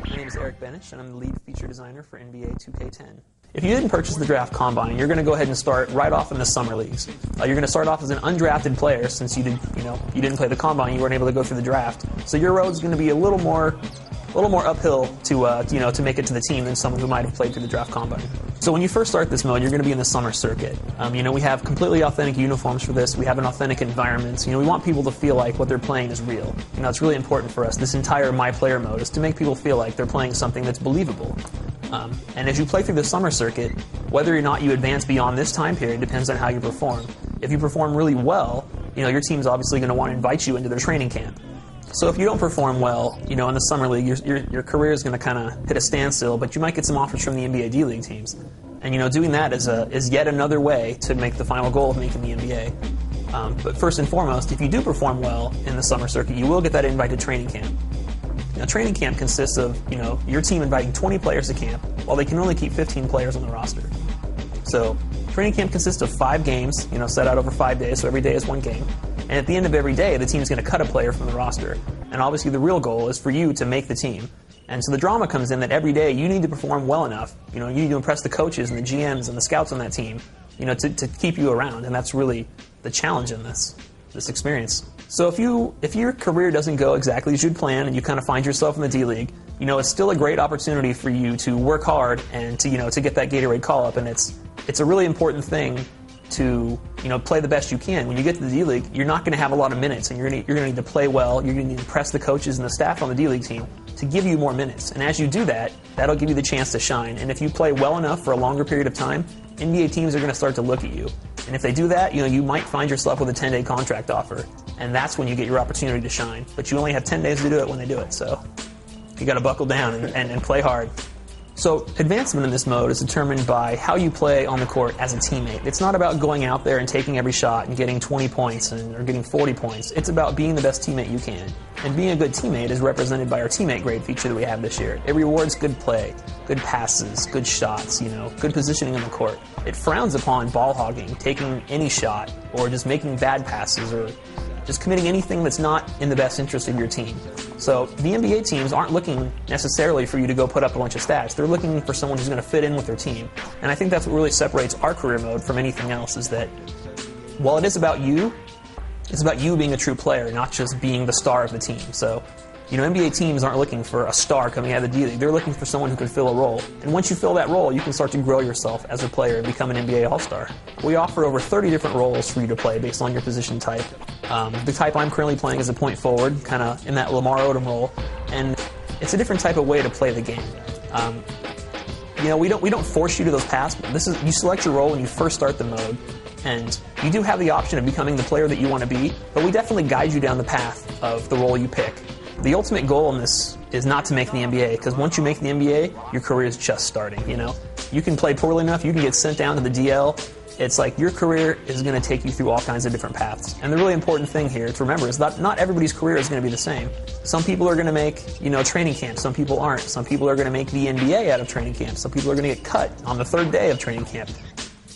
My name is Eric Benish, and I'm the lead feature designer for NBA 2K10. If you didn't purchase the Draft Combine, you're going to go ahead and start right off in the summer leagues. You're going to start off as an undrafted player since you didn't play the Combine, you weren't able to go through the draft. So your road's going to be a little more uphill to make it to the team than someone who might have played through the Draft Combine. So when you first start this mode, you're going to be in the summer circuit. We have completely authentic uniforms for this. We have an authentic environment. We want people to feel like what they're playing is real. It's really important for us. This entire My Player mode is to make people feel like they're playing something that's believable. And as you play through the summer circuit, whether or not you advance beyond this time period depends on how you perform. If you perform really well, your team's obviously going to want to invite you into their training camp. So if you don't perform well, in the summer league, your career is going to kind of hit a standstill, but you might get some offers from the NBA D-League teams. And doing that is yet another way to make the final goal of making the NBA. But first and foremost, if you do perform well in the summer circuit, you will get that invite to training camp. Now, training camp consists of, your team inviting 20 players to camp, while they can only keep 15 players on the roster. So training camp consists of 5 games, set out over 5 days, so every day is 1 game. And at the end of every day, the team's going to cut a player from the roster. And obviously the real goal is for you to make the team. And so the drama comes in that every day you need to perform well enough. You need to impress the coaches and the GMs and the scouts on that team, to keep you around. And that's really the challenge in this experience. So if your career doesn't go exactly as you'd planned and you kind of find yourself in the D-League, it's still a great opportunity for you to work hard and to get that Gatorade call-up. And it's a really important thing to play the best you can. When you get to the D-League, you're not going to have a lot of minutes, and you're going to need to play well. You're going to need to impress the coaches and the staff on the D-League team to give you more minutes. And as you do that, that'll give you the chance to shine. And if you play well enough for a longer period of time, NBA teams are going to start to look at you. And if they do that, you might find yourself with a 10-day contract offer. And that's when you get your opportunity to shine. But you only have 10 days to do it when they do it. So you got to buckle down and play hard. So advancement in this mode is determined by how you play on the court as a teammate. It's not about going out there and taking every shot and getting 20 points or getting 40 points. It's about being the best teammate you can. And being a good teammate is represented by our teammate grade feature that we have this year. It rewards good play, good passes, good shots, good positioning on the court. It frowns upon ball hogging, taking any shot, or just making bad passes, or just committing anything that's not in the best interest of your team. So the NBA teams aren't looking necessarily for you to go put up a bunch of stats. They're looking for someone who's going to fit in with their team. And I think that's what really separates our career mode from anything else, is that while it is about you, it's about you being a true player, not just being the star of the team. So, NBA teams aren't looking for a star coming out of the D-League. They're looking for someone who can fill a role. And once you fill that role, you can start to grow yourself as a player and become an NBA All-Star. We offer over 30 different roles for you to play based on your position type. The type I'm currently playing is a point forward, kind of in that Lamar Odom role. And it's a different type of way to play the game. We don't force you to those paths. You select your role when you first start the mode. And you do have the option of becoming the player that you want to be, but we definitely guide you down the path of the role you pick. The ultimate goal in this is not to make the NBA, because once you make the NBA, your career is just starting, You can play poorly enough, you can get sent down to the DL. It's like your career is going to take you through all kinds of different paths. And the really important thing here to remember is that not everybody's career is going to be the same. Some people are going to make, training camp. Some people aren't. Some people are going to make the NBA out of training camp. Some people are going to get cut on the 3rd day of training camp.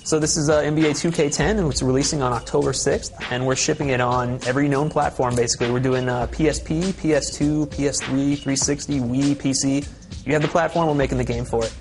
So this is NBA 2K10, and it's releasing on October 6th, and we're shipping it on every known platform, basically. We're doing PSP, PS2, PS3, 360, Wii, PC. You have the platform, we're making the game for it.